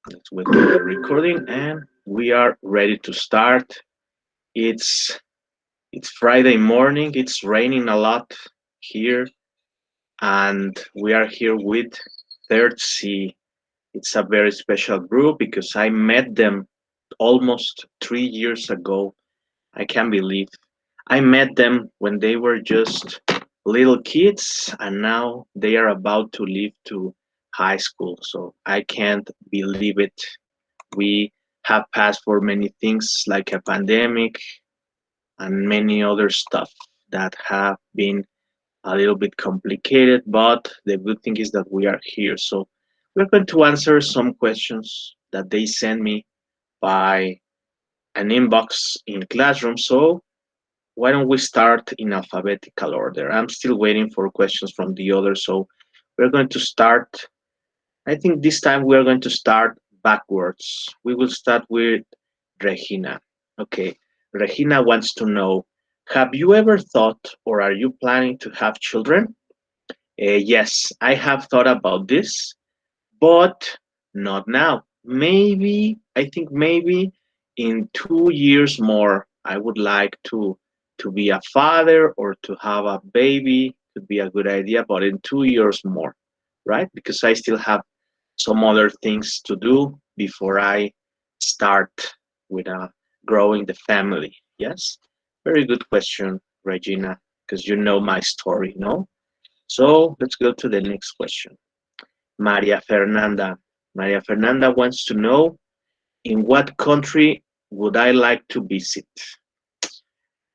Let's wait for the recording, and we are ready to start. It's it's Friday morning. It's raining a lot here, and we are here with Third C. It's a very special group because I met them almost 3 years ago. I can't believe I met them when they were just little kids, and now they are about to leave to high school. So I can't believe it. We have passed for many things like a pandemic and many other stuff that have been a little bit complicated, but the good thing is that we are here. So we're going to answer some questions that they sent me by an inbox in Classroom. So why don't we start in alphabetical order? I'm still waiting for questions from the others, so we're going to start. I think this time we are going to start backwards. We will start with Regina. Okay, Regina wants to know, have you ever thought or are you planning to have children? Yes, I have thought about this, but not now. Maybe, I think maybe in 2 years more, I would like to be a father or to have a baby. Could be a good idea, but in 2 years more, right? Because I still have some other things to do before I start with growing the family. Yes, very good question, Regina, because you know my story, no? So let's go to the next question. Maria Fernanda. Maria Fernanda wants to know, in what country would I like to visit?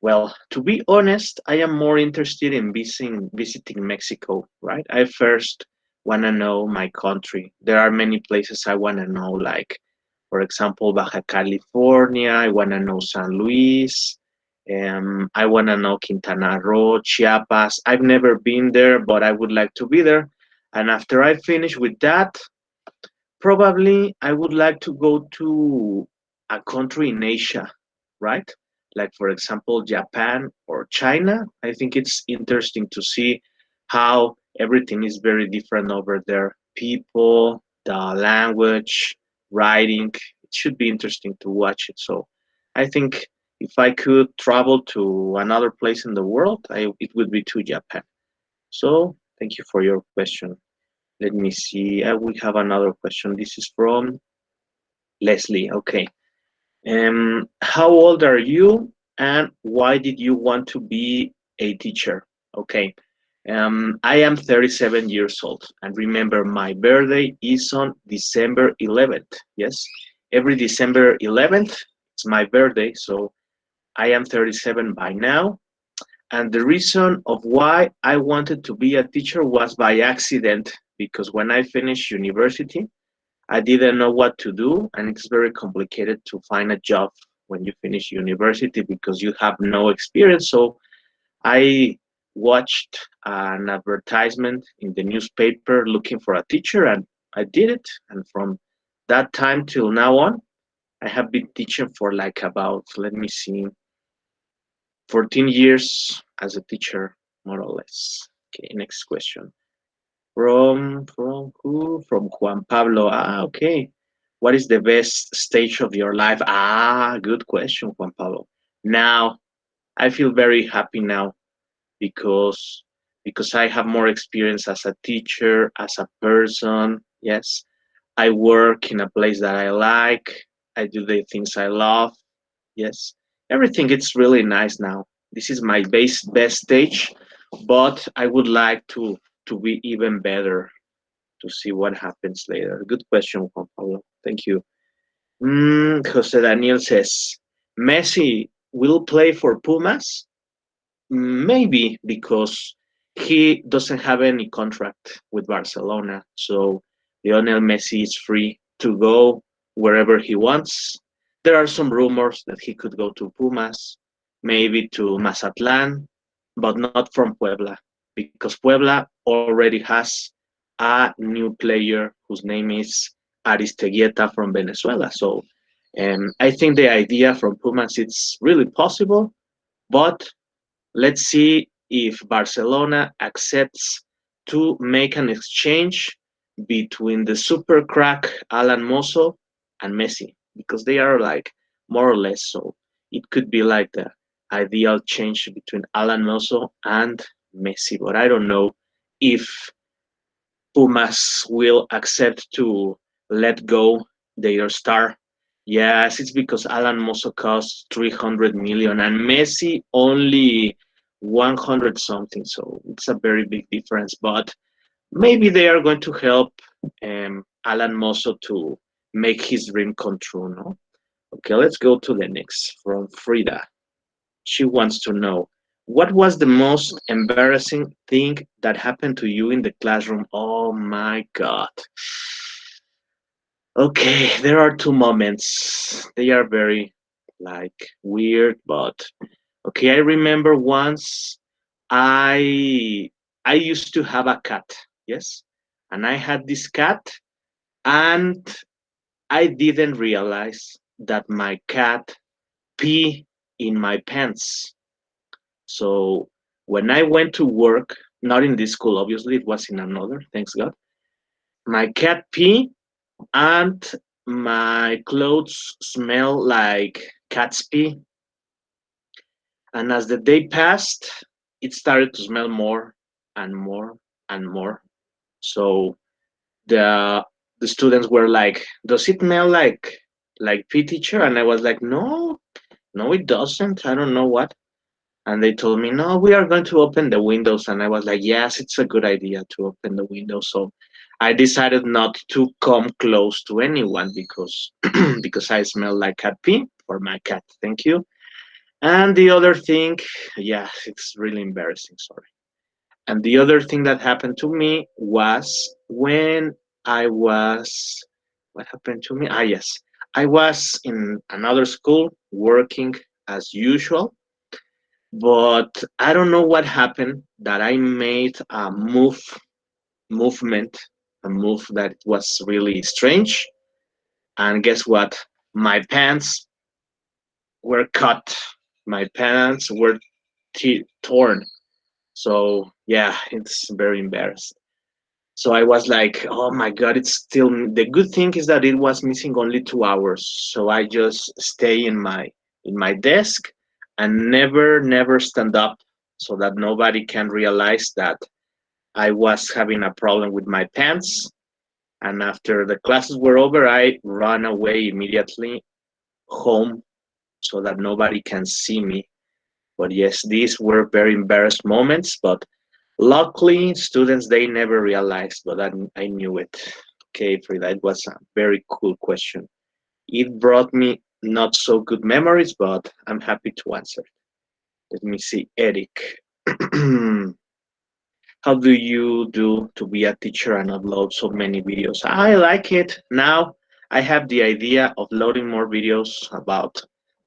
Well, to be honest, I am more interested in visiting Mexico, right? I first want to know my country. There are many places I want to know, like, for example, Baja California. I want to know San Luis. I want to know Quintana Roo, Chiapas. I've never been there, but I would like to be there. And after I finish with that, probably I would like to go to a country in Asia, right? Like, for example, Japan or China. I think it's interesting to see how everything is very different over there. People, the language, writing. It should be interesting to watch it. So I think if I could travel to another place in the world, it would be to Japan. So thank you for your question. Let me see. We have another question. This is from Leslie. Okay. How old are you, and why did you want to be a teacher? Okay. I am 37 years old, and remember, my birthday is on December 11th. Yes, every December 11th, it's my birthday, so I am 37 by now. And the reason of why I wanted to be a teacher was by accident, because when I finished university, I didn't know what to do, and it's very complicated to find a job when you finish university because you have no experience. So I watched an advertisement in the newspaper looking for a teacher, and I did it. And from that time till now on, I have been teaching for like about, let me see, 14 years as a teacher, more or less. Okay, next question. From who? From Juan Pablo. Ah, okay. What is the best stage of your life? Ah, good question, Juan Pablo. Now, I feel very happy now because I have more experience as a teacher, as a person. Yes, I work in a place that I like. I do the things I love. Yes, everything it's really nice now. This is my best stage, but I would like to be even better to see what happens later. Good question, Juan Pablo. Thank you. Jose Daniel says Messi will play for Pumas. Maybe because he doesn't have any contract with Barcelona, so Lionel Messi is free to go wherever he wants. There are some rumors that he could go to Pumas, maybe to Mazatlan, but not from Puebla, because Puebla already has a new player whose name is Aristeguieta from Venezuela. So I think the idea from Pumas it's really possible, but let's see if Barcelona accepts to make an exchange between the super crack Alan Mosso and Messi because they are like more or less so. It could be like the ideal change between Alan Mosso and Messi, but I don't know if Pumas will accept to let go their star. Yes, it's because Alan Mosso costs 300 million and Messi only 100 something, so it's a very big difference. But maybe they are going to help Alan Mosso to make his dream come true, no? Okay, let's go to the next from Frida. She wants to know what was the most embarrassing thing that happened to you in the classroom? Oh my God. Okay, there are two moments. They are very like weird, but okay, I remember once I I used to have a cat, yes? And I had this cat and I didn't realize that my cat pee in my pants. So when I went to work, not in this school, obviously, it was in another, thanks God, my cat pee and my clothes smell like cat's pee. And as the day passed, it started to smell more and more and more. So the the students were like, "Does it smell like pee, teacher?" And I was like, "No, no, it doesn't. I don't know what." And they told me, no, we are going to open the windows. And I was like, yes, it's a good idea to open the windows. So I decided not to come close to anyone because because I smell like cat pee for my cat. Thank you. And the other thing, yeah, it's really embarrassing. Sorry. And the other thing that happened to me was when I was, what happened to me? Ah, yes. I was in another school working as usual, but I don't know what happened that I made a movement, a move that was really strange. And guess what? My pants were cut. My pants were torn. So yeah, it's very embarrassing. So I was like, oh my God, it's still the good thing is that it was missing only 2 hours. So I just stay in my desk and never stand up so that nobody can realize that I was having a problem with my pants. And after the classes were over, I ran away immediately home so that nobody can see me. But yes, these were very embarrassed moments, but luckily, students they never realized, but I knew it. Okay, Frida, it was a very cool question. It brought me not so good memories, but I'm happy to answer. Let me see, Eric. How do you do to be a teacher and upload so many videos? I like it. Now I have the idea of loading more videos about,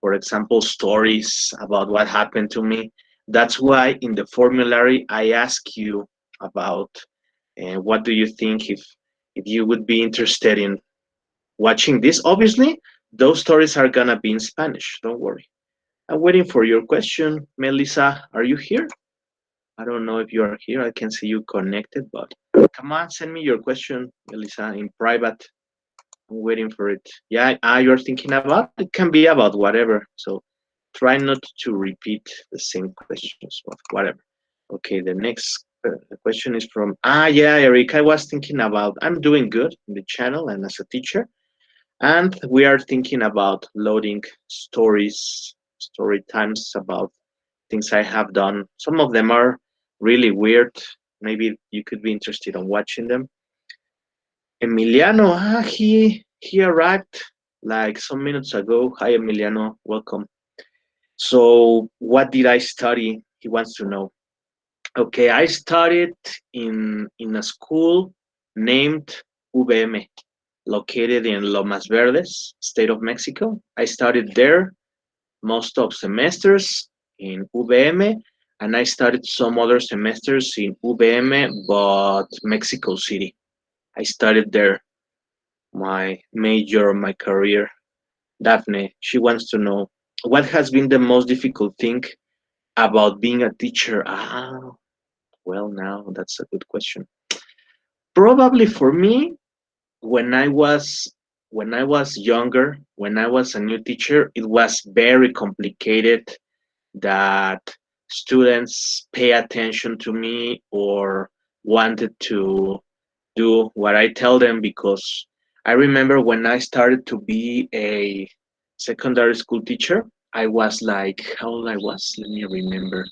for example, stories about what happened to me. That's why in the formulary I ask you about what do you think if you would be interested in watching this. Obviously, those stories are gonna be in Spanish. Don't worry. I'm waiting for your question, Melissa. Are you here? I don't know if you are here. I can see you connected, but come on, send me your question, Elisa, in private. I'm waiting for it. Yeah, you're thinking about it can be about whatever. So try not to repeat the same questions, but whatever. Okay, the next question is from yeah, Eric. I was thinking about I'm doing good in the channel and as a teacher, and we are thinking about loading story times about things I have done. Some of them are really weird. Maybe you could be interested in watching them. Emiliano, he arrived like some minutes ago. Hi Emiliano, welcome. So what did I study? He wants to know. Okay, I studied in a school named UVM, located in Lomas Verdes, state of Mexico. I studied there most of semesters in UVM, and I started some other semesters in UVM, but Mexico City. I started there my major, my career. Daphne, she wants to know what has been the most difficult thing about being a teacher. Well, now that's a good question. Probably for me, when I was when I was younger, when I was a new teacher, it was very complicated that students pay attention to me or wanted to do what I tell them, because I remember when I started to be a secondary school teacher, I was like, how old I was? Let me remember.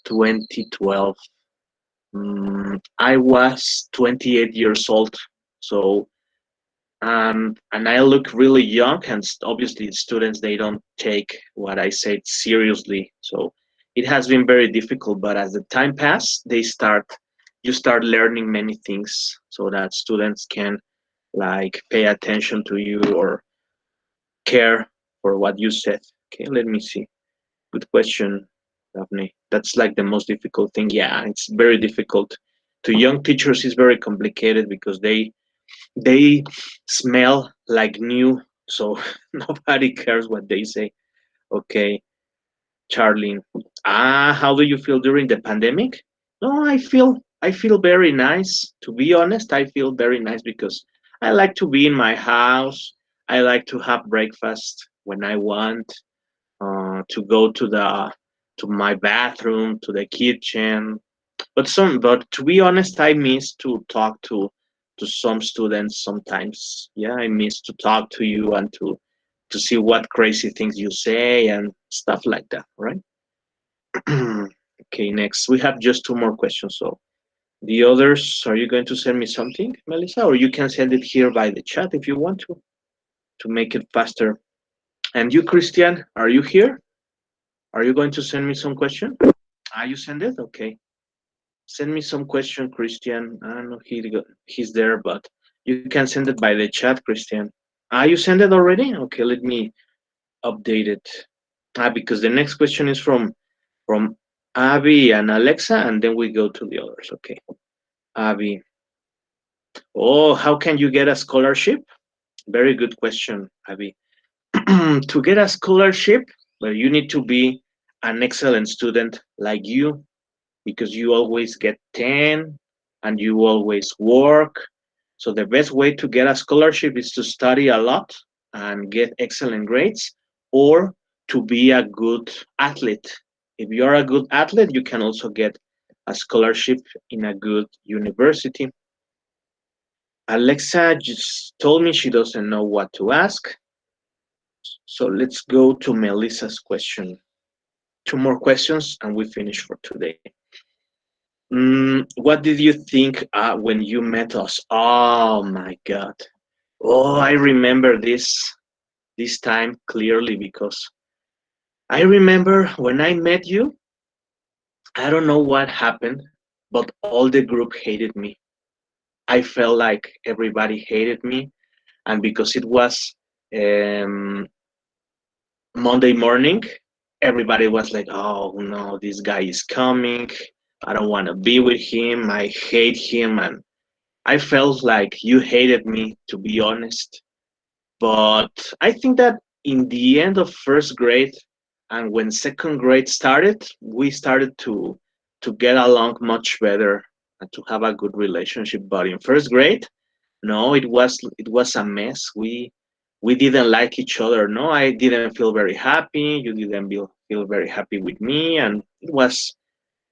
2012. I was 28 years old. So, and I look really young, and obviously students, they don't take what I said seriously. So it has been very difficult, but as the time pass, you start learning many things so that students can like pay attention to you or care for what you said. Okay, let me see. Good question, Daphne. That's like the most difficult thing. Yeah, it's very difficult. To young teachers, it's very complicated because they smell like new, so nobody cares what they say. Okay, Charlene. How do you feel during the pandemic? No, I feel very nice. To be honest, I feel very nice because I like to be in my house. I like to have breakfast when I want, to go to my bathroom, to the kitchen. But to be honest, I miss to talk to some students sometimes. Yeah, I miss to talk to you and to see what crazy things you say and stuff like that, right? Okay, next. We have just two more questions. So the others, are you going to send me something, Melissa? Or you can send it here by the chat if you want to make it faster. And you, Christian, are you here? Are you going to send me some question? You send it? Okay. Send me some question, Christian. I know he's there, but you can send it by the chat, Christian. You send it already? Okay, let me update it. Because the next question is from Abby and Alexa, and then we go to the others. Okay, Abby. Oh, how can you get a scholarship? Very good question, Abby. To get a scholarship, well, you need to be an excellent student like you, because you always get 10 and you always work. So the best way to get a scholarship is to study a lot and get excellent grades, or to be a good athlete. If you're a good athlete, you can also get a scholarship in a good university. Alexa just told me she doesn't know what to ask. So let's go to Melissa's question. Two more questions and we finish for today. What did you think when you met us? Oh my God. Oh, I remember this time clearly because I remember when I met you, I don't know what happened, but all the group hated me. I felt like everybody hated me, and because it was um, Monday morning, everybody was like, "Oh no, this guy is coming. I don't want to be with him. I hate him." And I felt like you hated me, to be honest. But I think that in the end of first grade and when second grade started, we started to get along much better and to have a good relationship. But in first grade, no, it was a mess. We didn't like each other. No, I didn't feel very happy. You didn't feel very happy with me, and it was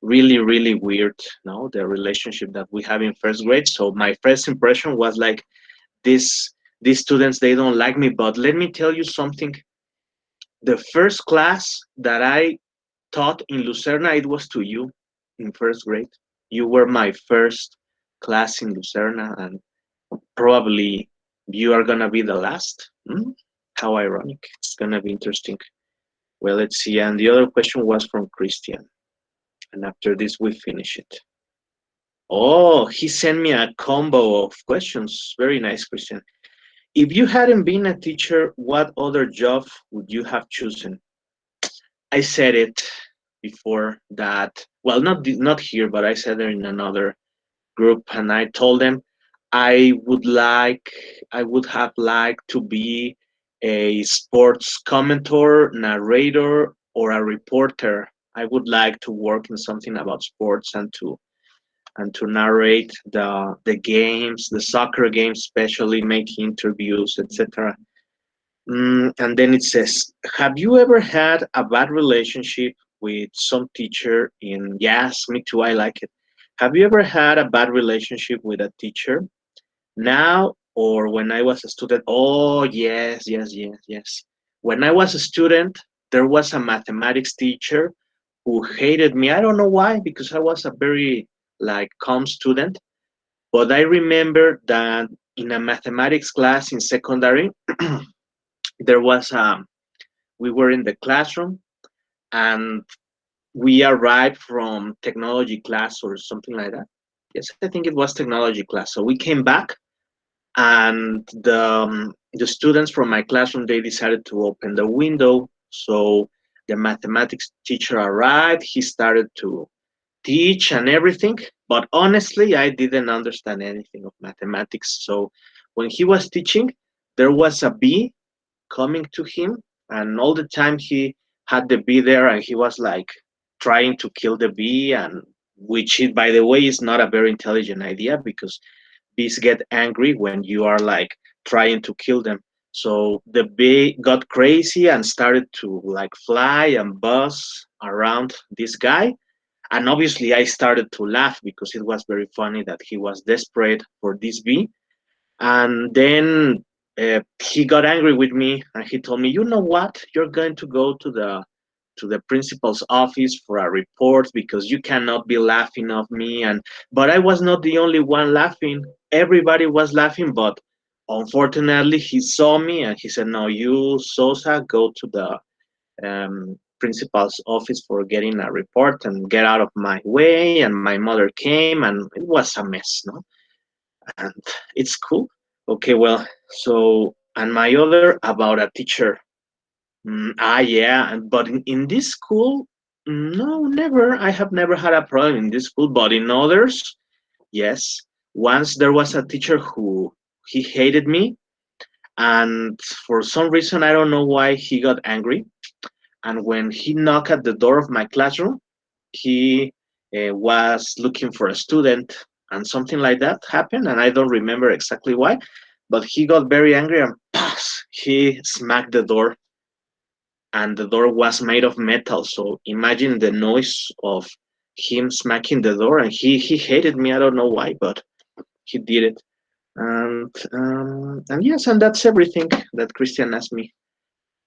really really weird. No, the relationship that we have in first grade. So my first impression was like, these these students, they don't like me. But let me tell you something. The first class that I taught in Lucerna, it was to you in first grade. You were my first class in Lucerna, and probably you are gonna be the last. How ironic. It's gonna be interesting. Well, let's see. And the other question was from Christian, and after this we finish it. Oh, he sent me a combo of questions. Very nice, Christian. If you hadn't been a teacher, what other job would you have chosen? I said it before that, well, not here, but I said it in another group, and I told them I would like, I would have liked to be a sports commentator, narrator, or a reporter. I would like to work in something about sports and and to narrate the games, the soccer games, especially make interviews, etc. And then it says, have you ever had a bad relationship with some teacher in, yes, me too, I like it. Have you ever had a bad relationship with a teacher now or when I was a student? Oh, yes, yes, yes, yes. When I was a student, there was a mathematics teacher who hated me. I don't know why, because I was a very like calm student. But I remember that in a mathematics class in secondary, there was we were in the classroom and we arrived from technology class or something like that. Yes, I think it was technology class. So we came back and the students from my classroom, they decided to open the window. So the mathematics teacher arrived. He started to teach and everything, but honestly I didn't understand anything of mathematics. So when he was teaching, there was a bee coming to him, and all the time he had the bee there and he was like trying to kill the bee, and which is, by the way, is not a very intelligent idea because bees get angry when you are like trying to kill them. So the bee got crazy and started to like fly and buzz around this guy, and obviously I started to laugh because it was very funny that he was desperate for this bee. And then he got angry with me and he told me, you know what, you're going to go to the principal's office for a report because you cannot be laughing of me. And but I was not the only one laughing. Everybody was laughing, but unfortunately he saw me and he said, no, you Sosa, go to the principal's office for getting a report and get out of my way. And my mother came and it was a mess, no? And it's cool. Okay, well, so, and my other about a teacher. Yeah, but in this school, no, never. I have never had a problem in this school, but in others, yes. Once there was a teacher who he hated me, and for some reason I don't know why he got angry. And when he knocked at the door of my classroom, he was looking for a student, and something like that happened, and I don't remember exactly why, but he got very angry and he smacked the door, and the door was made of metal. So imagine the noise of him smacking the door, and he hated me. I don't know why, but he did it. And yes, and that's everything that Christian asked me.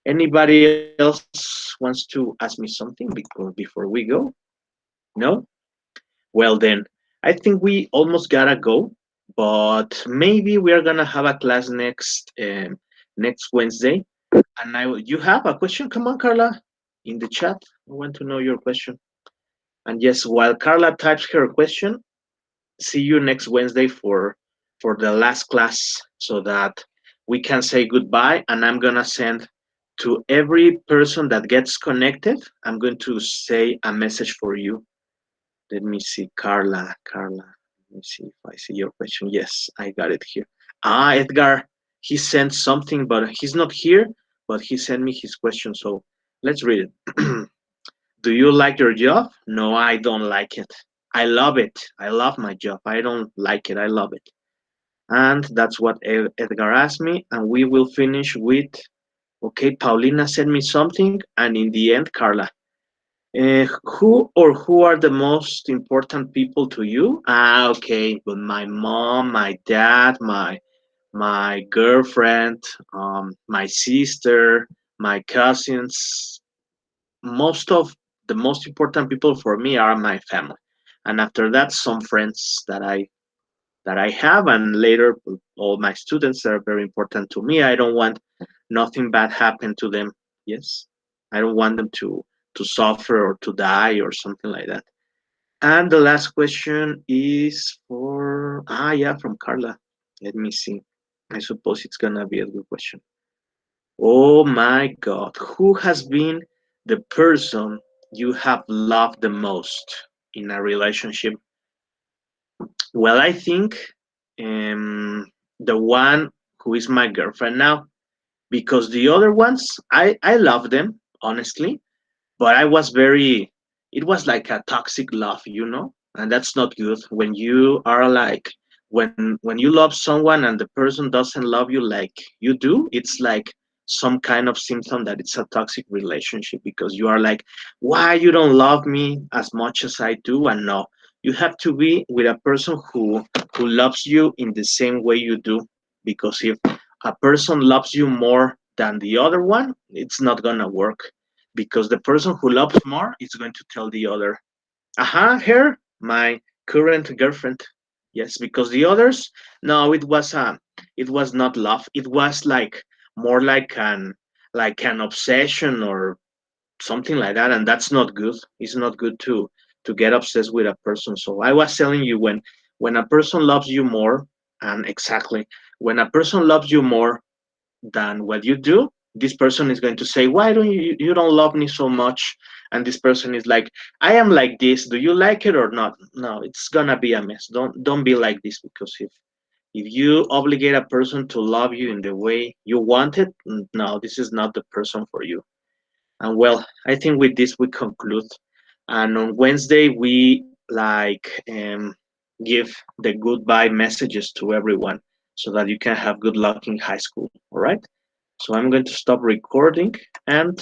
Anybody else wants to ask me something before we go? No? Well, then, I think we almost gotta go, but maybe we are gonna have a class next Wednesday. And you have a question? Come on, Carla, in the chat. I want to know your question. And yes, while Carla types her question, see you next Wednesday for the last class, so that we can say goodbye. And I'm gonna send to every person that gets connected. I'm going to say a message for you. Let me see, Carla. Carla, let me see if I see your question. Yes, I got it here. Edgar, he sent something, but he's not here, but he sent me his question. So let's read it. Do you like your job? No, I don't like it. I love it. I love my job. I don't like it. I love it. And that's what Edgar asked me. And we will finish with, okay, Paulina sent me something. And in the end, Carla. Who are the most important people to you? Okay, but my mom, my dad, my girlfriend, my sister, my cousins. Most of the most important people for me are my family, and after that, some friends that I have, and later all my students are very important to me. I don't want nothing bad happen to them. Yes, I don't want them to suffer or to die or something like that. And the last question is for yeah, from Carla. Let me see. I suppose it's gonna be a good question. Oh my God, who has been the person you have loved the most in a relationship? Well, I think the one who is my girlfriend now, because the other ones, I love them, honestly, but it was like a toxic love, you know? and that's not good. When you are like, when you love someone and the person doesn't love you like you do, it's like some kind of symptom that it's a toxic relationship, because you are like, why you don't love me as much as I do? And no, you have to be with a person who loves you in the same way you do, because if a person loves you more than the other one, it's not gonna work, because the person who loves more is going to tell the other, aha, her, my current girlfriend. Yes, because the others, no, it was not love. It was like more like an obsession or something like that, and that's not good. It's not good to get obsessed with a person. So I was telling you, when a person loves you more, and exactly when a person loves you more than what you do, this person is going to say, why don't you don't love me so much? And this person is like, I am like this, do you like it or not? No, it's gonna be a mess. Don't be like this, because if you obligate a person to love you in the way you want it, no, this is not the person for you. And well, I think with this we conclude, and on Wednesday we like give the goodbye messages to everyone, so that you can have good luck in high school. All right, so I'm going to stop recording, and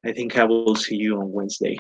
I think I will see you on Wednesday.